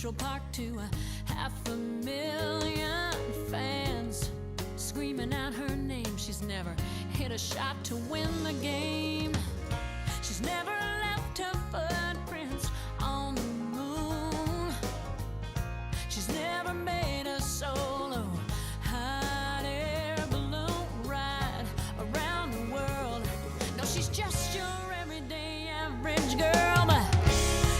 Central Park to 500,000 fans screaming out her name. She's never hit a shot to win the game. She's never left her footprints on the moon. She's never made a solo hot air balloon ride around the world. No, she's just your everyday average girl, but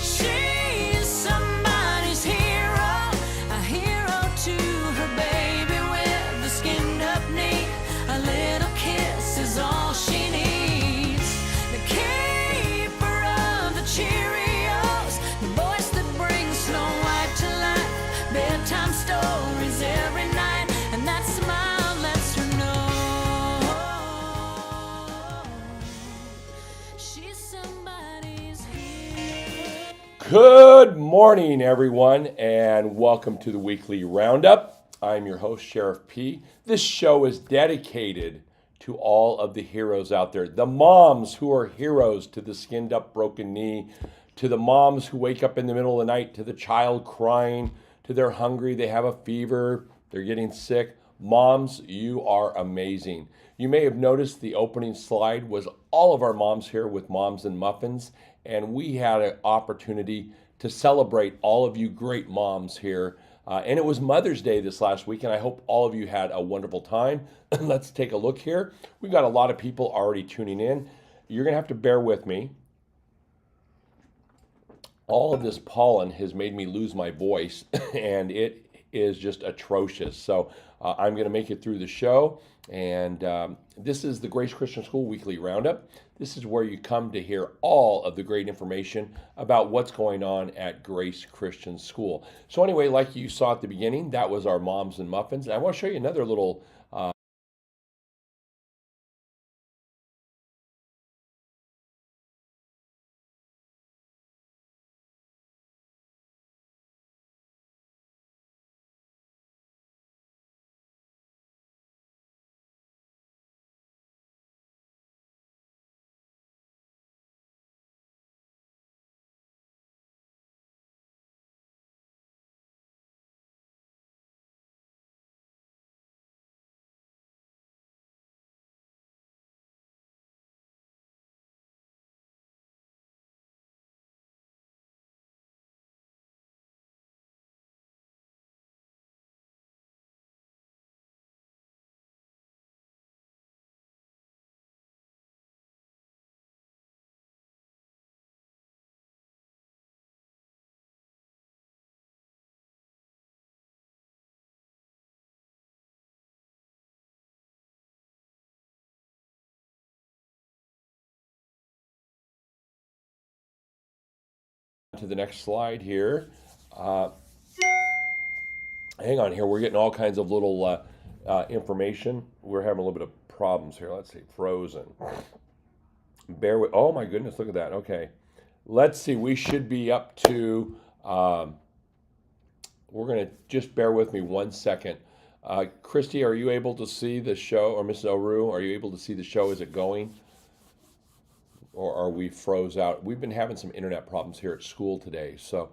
she's somebody's hero, a hero to her baby with the skinned up knee. A little kiss is all she needs. The keeper of the Cheerios, the voice that brings Snow White to life. Bedtime stories every night, and that smile lets her know she's somebody's hero. Good morning, everyone, and welcome to the weekly roundup. I'm your host, Sheriff P. This show is dedicated to all of the heroes out there, the moms who are heroes to the skinned up broken knee, to the moms who wake up in the middle of the night, to the child crying, to they're hungry, they have a fever, they're getting sick. Moms, you are amazing. You may have noticed the opening slide was all of our moms here with Moms and Muffins, and we had an opportunity to celebrate all of you great moms here. And it was Mother's Day this last week, and I hope all of you had a wonderful time. Let's take a look here. We've got a lot of people already tuning in. You're going to have to bear with me. All of this pollen has made me lose my voice, and it is just atrocious. So I'm going to make it through the show, and this is the Grace Christian School Weekly Roundup. This is where you come to hear all of the great information about what's going on at Grace Christian School. So anyway, like you saw at the beginning, that was our Moms and Muffins. And I want to show you another little to the next slide here. Hang on here. We're getting all kinds of little information. We're having a little bit of problems here. Let's see. Frozen. Bear with. Oh my goodness! Look at that. Okay. Let's see. We should be up to. We're gonna just bear with me 1 second. Christy, are you able to see the show, or Mrs. Oru? Are you able to see the show? Is it going? Or are we froze out? We've been having some internet problems here at school today, so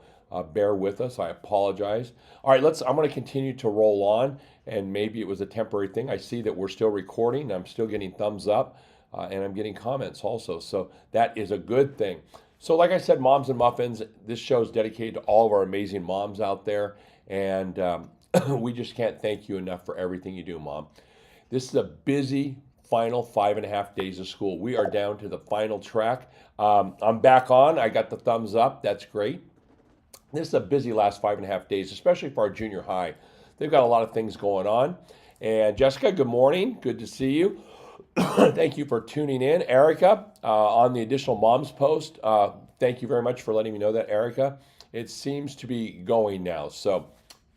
bear with us. I apologize. All right, I'm going to continue to roll on, and maybe it was a temporary thing. I see that we're still recording. I'm still getting thumbs up, and I'm getting comments also, so that is a good thing. So like I said, Moms and Muffins, this show is dedicated to all of our amazing moms out there, and we just can't thank you enough for everything you do, Mom. This is a busy final 5.5 days of school. We are down to the final track. I'm back on. I got the thumbs up. That's great. This is a busy last 5.5 days, especially for our junior high. They've got a lot of things going on. And Jessica, good morning. Good to see you. Thank you for tuning in. Erica, on the additional moms post, thank you very much for letting me know that, Erica. It seems to be going now, so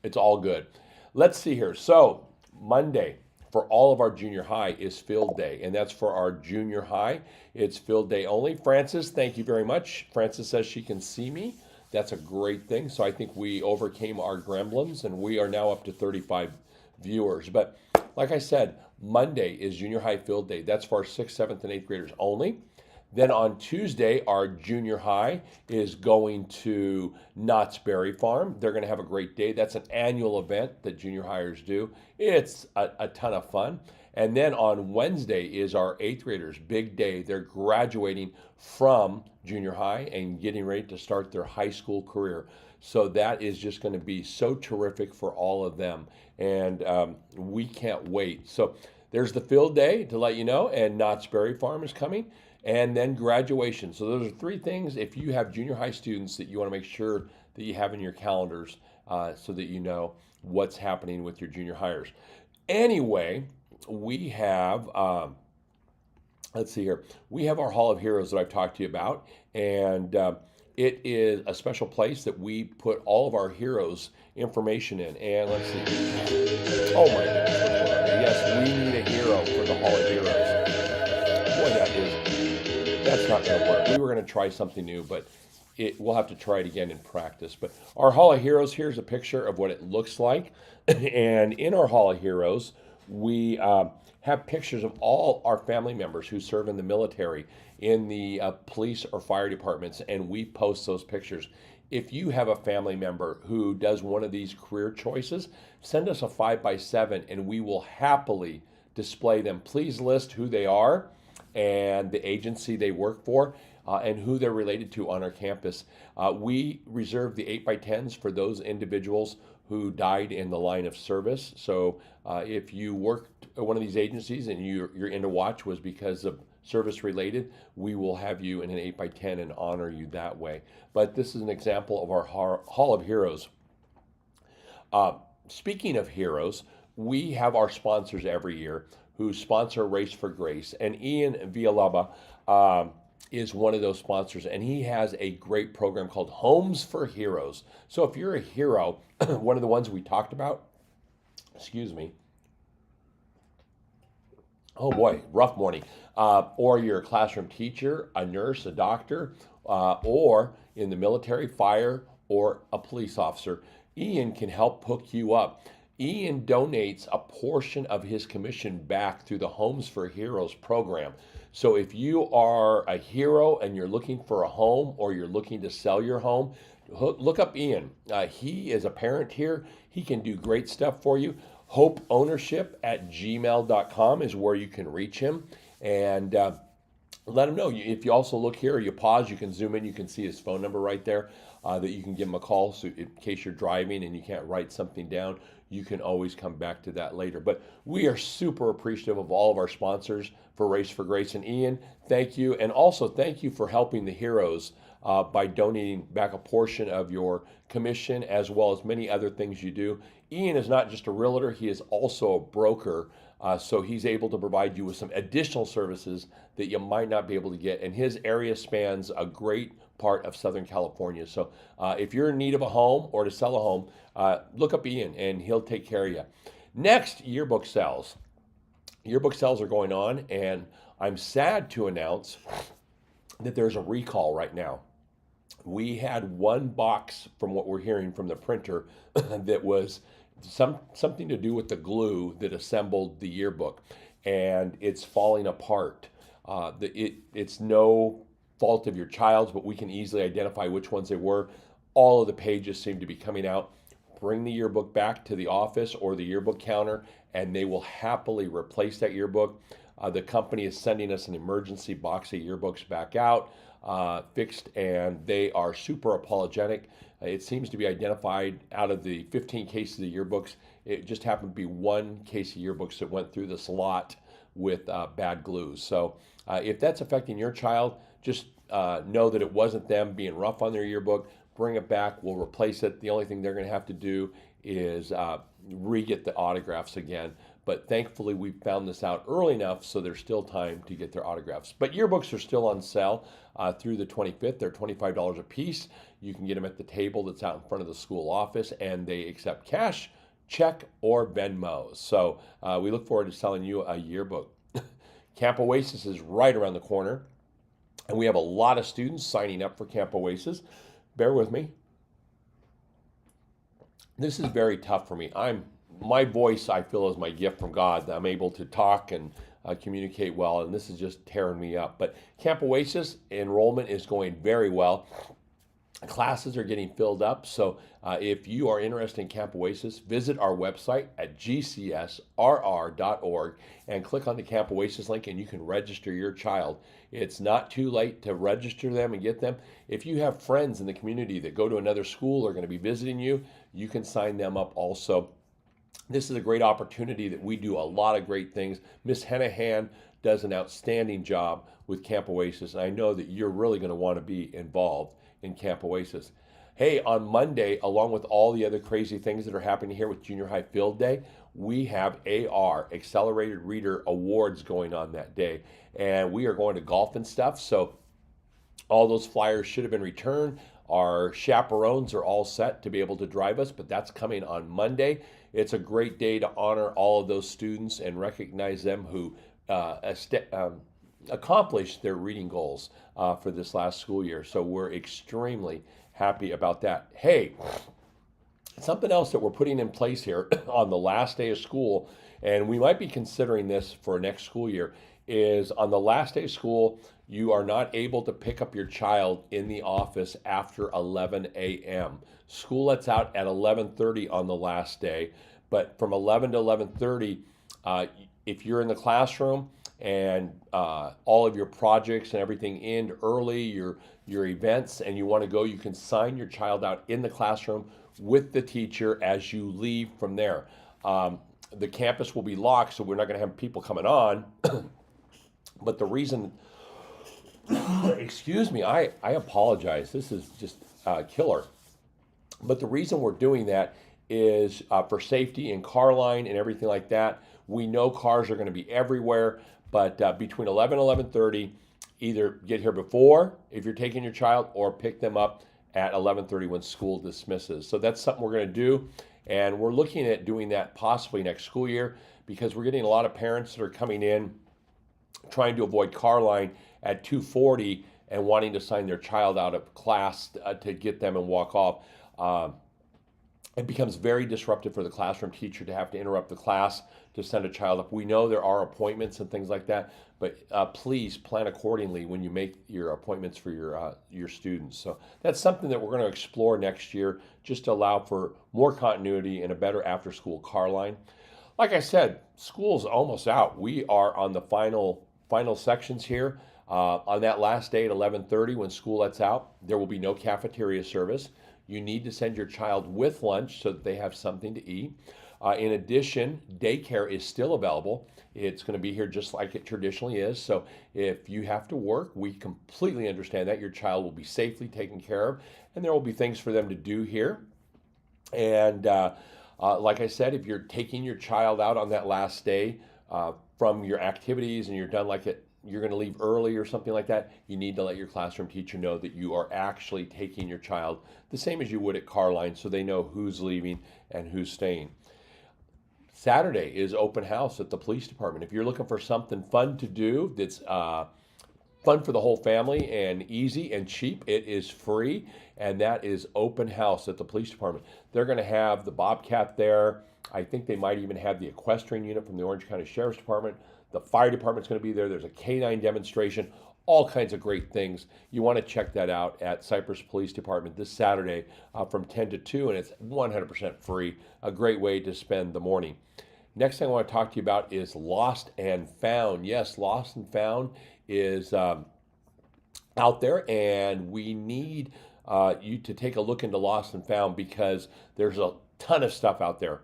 it's all good. Let's see here. So Monday, for all of our junior high is field day, and that's for our junior high. It's field day only. Francis, thank you very much. Francis says she can see me. That's a great thing. So I think we overcame our gremlins, and we are now up to 35 viewers. But like I said, Monday is junior high field day. That's for our 6th, 7th, and 8th graders only. Then on Tuesday, our junior high is going to Knott's Berry Farm. They're going to have a great day. That's an annual event that junior hires do. It's a ton of fun. And then on Wednesday is our eighth graders' big day. They're graduating from junior high and getting ready to start their high school career. So that is just going to be so terrific for all of them. And we can't wait. So there's the field day to let you know, and Knott's Berry Farm is coming. And then graduation. So those are three things if you have junior high students that you want to make sure that you have in your calendars so that you know what's happening with your junior hires. Anyway, we have, let's see here, we have our Hall of Heroes that I've talked to you about. And it is a special place that we put all of our heroes' information in. And let's see. Oh my goodness, what's going on here? Yes, we need a hero for the Hall of Heroes. Boy, that's not going to work. We were going to try something new, but we'll have to try it again in practice. But our Hall of Heroes, here's a picture of what it looks like. And in our Hall of Heroes, we have pictures of all our family members who serve in the military, in the police or fire departments, and we post those pictures. If you have a family member who does one of these career choices, send us a 5x7 and we will happily display them. Please list who they are and the agency they work for and who they're related to on our campus. We reserve the 8x10s for those individuals who died in the line of service. So if you worked at one of these agencies and your end of watch was because of service related, we will have you in an 8x10 and honor you that way. But this is an example of our Hall of Heroes. Speaking of heroes, we have our sponsors every year who sponsor Race for Grace. And Ian Villalaba is one of those sponsors, and he has a great program called Homes for Heroes. So if you're a hero, one of the ones we talked about, excuse me, oh boy, rough morning, or you're a classroom teacher, a nurse, a doctor, or in the military, fire, or a police officer, Ian can help hook you up. Ian donates a portion of his commission back through the Homes for Heroes program. So if you are a hero and you're looking for a home or you're looking to sell your home, look up Ian. He is a parent here. He can do great stuff for you. hopeownership@gmail.com is where you can reach him. And let him know. If you also look here, you pause, you can zoom in, you can see his phone number right there that you can give him a call. So in case you're driving and you can't write something down, you can always come back to that later. But we are super appreciative of all of our sponsors for Race for Grace. And Ian, thank you. And also thank you for helping the heroes by donating back a portion of your commission as well as many other things you do. Ian is not just a realtor, he is also a broker. So he's able to provide you with some additional services that you might not be able to get. And his area spans a great part of Southern California. So if you're in need of a home or to sell a home, look up Ian and he'll take care of you. Next, yearbook sales. Yearbook sales are going on, and I'm sad to announce that there's a recall right now. We had one box, from what we're hearing from the printer, that was something to do with the glue that assembled the yearbook, and it's falling apart. It's no fault of your child's, but we can easily identify which ones they were. All of the pages seem to be coming out. Bring the yearbook back to the office or the yearbook counter, and they will happily replace that yearbook. The company is sending us an emergency box of yearbooks back out, fixed, and they are super apologetic. It seems to be identified out of the 15 cases of yearbooks. It just happened to be one case of yearbooks that went through the slot with bad glue. So if that's affecting your child, just know that it wasn't them being rough on their yearbook. Bring it back. We'll replace it. The only thing they're going to have to do is re-get the autographs again. But thankfully, we found this out early enough, so there's still time to get their autographs. But yearbooks are still on sale through the 25th. They're $25 a piece. You can get them at the table that's out in front of the school office, and they accept cash, check, or Venmo. So we look forward to selling you a yearbook. Camp Oasis is right around the corner, and we have a lot of students signing up for Camp Oasis. Bear with me. This is very tough for me. My voice, I feel, is my gift from God. I'm able to talk and communicate well, and this is just tearing me up. But Camp Oasis enrollment is going very well. Classes are getting filled up. So if you are interested in Camp Oasis, visit our website at gcsrr.org and click on the Camp Oasis link, and you can register your child. It's not too late to register them and get them. If you have friends in the community that go to another school or are going to be visiting you, you can sign them up also. This is a great opportunity that we do a lot of great things. Miss Henahan does an outstanding job with Camp Oasis, and I know that you're really going to want to be involved in Camp Oasis. Hey, on Monday, along with all the other crazy things that are happening here with Junior High Field Day, we have AR, Accelerated Reader Awards, going on that day. And we are going to golf and stuff. So all those flyers should have been returned. Our chaperones are all set to be able to drive us, but that's coming on Monday. It's a great day to honor all of those students and recognize them who accomplished their reading goals for this last school year. So we're extremely happy about that. Hey, something else that we're putting in place here on the last day of school, and we might be considering this for next school year, is on the last day of school, you are not able to pick up your child in the office after 11 a.m. School lets out at 11:30 on the last day, but from 11 to 11:30, if you're in the classroom and all of your projects and everything end early, your events, and you want to go, you can sign your child out in the classroom with the teacher as you leave from there. The campus will be locked, so we're not going to have people coming on. But the reason, excuse me, I apologize. This is just killer. But the reason we're doing that is for safety in car line and everything like that. We know cars are going to be everywhere, but between 11 and 11:30, either get here before if you're taking your child, or pick them up at 11:30 when school dismisses. So that's something we're going to do, and we're looking at doing that possibly next school year, because we're getting a lot of parents that are coming in trying to avoid car line at 2:40 and wanting to sign their child out of class to get them and walk off. It becomes very disruptive for the classroom teacher to have to interrupt the class to send a child up. We know there are appointments and things like that, but please plan accordingly when you make your appointments for your students. So that's something that we're going to explore next year, just to allow for more continuity and a better after-school car line. Like I said, school's almost out. We are on the final sections here. On that last day at 11:30, when school lets out, there will be no cafeteria service. You need to send your child with lunch so that they have something to eat. In addition, daycare is still available. It's going to be here just like it traditionally is. So if you have to work, we completely understand that. Your child will be safely taken care of, and there will be things for them to do here. And like I said, if you're taking your child out on that last day from your activities and you're done you're going to leave early or something like that, you need to let your classroom teacher know that you are actually taking your child the same as you would at car line, so they know who's leaving and who's staying. Saturday is open house at the police department. If you're looking for something fun to do that's fun for the whole family and easy and cheap, it is free, and that is open house at the police department. They're going to have the Bobcat there. I think they might even have the equestrian unit from the Orange County Sheriff's Department. The fire department's going to be there. There's a canine demonstration, all kinds of great things. You want to check that out at Cypress Police Department this Saturday from 10 to 2, and it's 100% free. A great way to spend the morning. Next thing I want to talk to you about is Lost and Found. Yes, Lost and Found is out there, and we need you to take a look into Lost and Found, because there's a ton of stuff out there.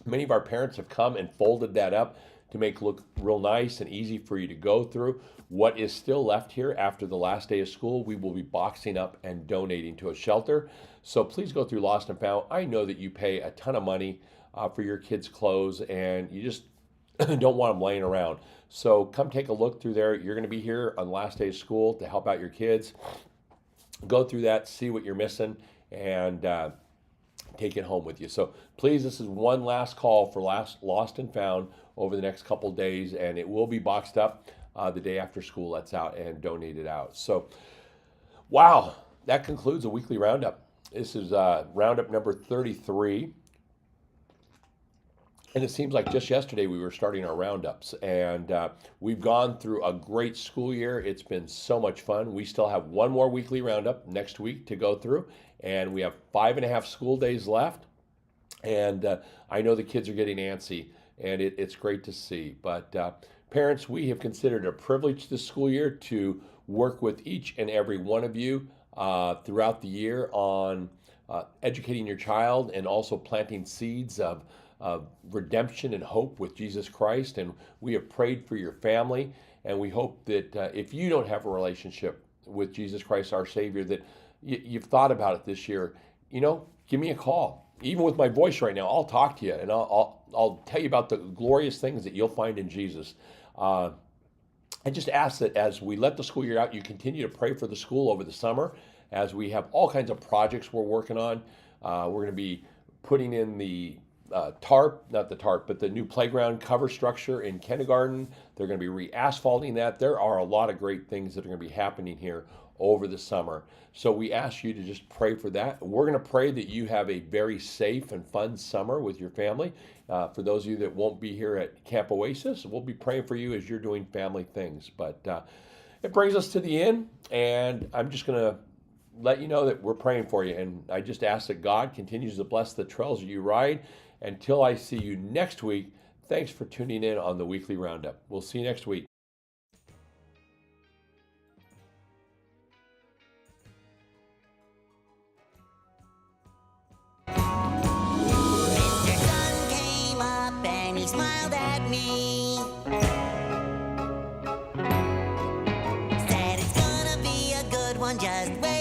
Many of our parents have come and folded that up to make it look real nice and easy for you to go through. What is still left here after the last day of school, we will be boxing up and donating to a shelter. So please go through Lost and Found. I know that you pay a ton of money for your kids' clothes, and you just don't want them laying around. So come take a look through there. You're going to be here on the last day of school to help out your kids. Go through that, see what you're missing, and take it home with you. So please, this is one last call for Lost and Found over the next couple days, and it will be boxed up the day after school lets out and donated out. So, wow, that concludes a weekly roundup. This is roundup number 33. And it seems like just yesterday we were starting our roundups, and we've gone through a great school year. It's been so much fun. We still have one more weekly roundup next week to go through, and we have 5.5 school days left. And I know the kids are getting antsy, and it's great to see. But parents, we have considered it a privilege this school year to work with each and every one of you throughout the year on educating your child and also planting seeds of redemption and hope with Jesus Christ. And we have prayed for your family, and we hope that if you don't have a relationship with Jesus Christ, our Savior, that you've thought about it this year, give me a call. Even with my voice right now, I'll talk to you, and I'll tell you about the glorious things that you'll find in Jesus. I just ask that as we let the school year out, you continue to pray for the school over the summer, as we have all kinds of projects we're working on. We're going to be putting in the not the tarp, but the new playground cover structure in kindergarten. They're going to be re-asphalting that. There are a lot of great things that are going to be happening here over the summer. So we ask you to just pray for that. We're going to pray that you have a very safe and fun summer with your family. For those of you that won't be here at Camp Oasis, we'll be praying for you as you're doing family things. But it brings us to the end, and I'm just going to let you know that we're praying for you. And I just ask that God continues to bless the trails that you ride. Until I see you next week, thanks for tuning in on the Weekly Roundup. We'll see you next week. Mr. Sun came up and he smiled at me. Said it's gonna be a good one, just wait.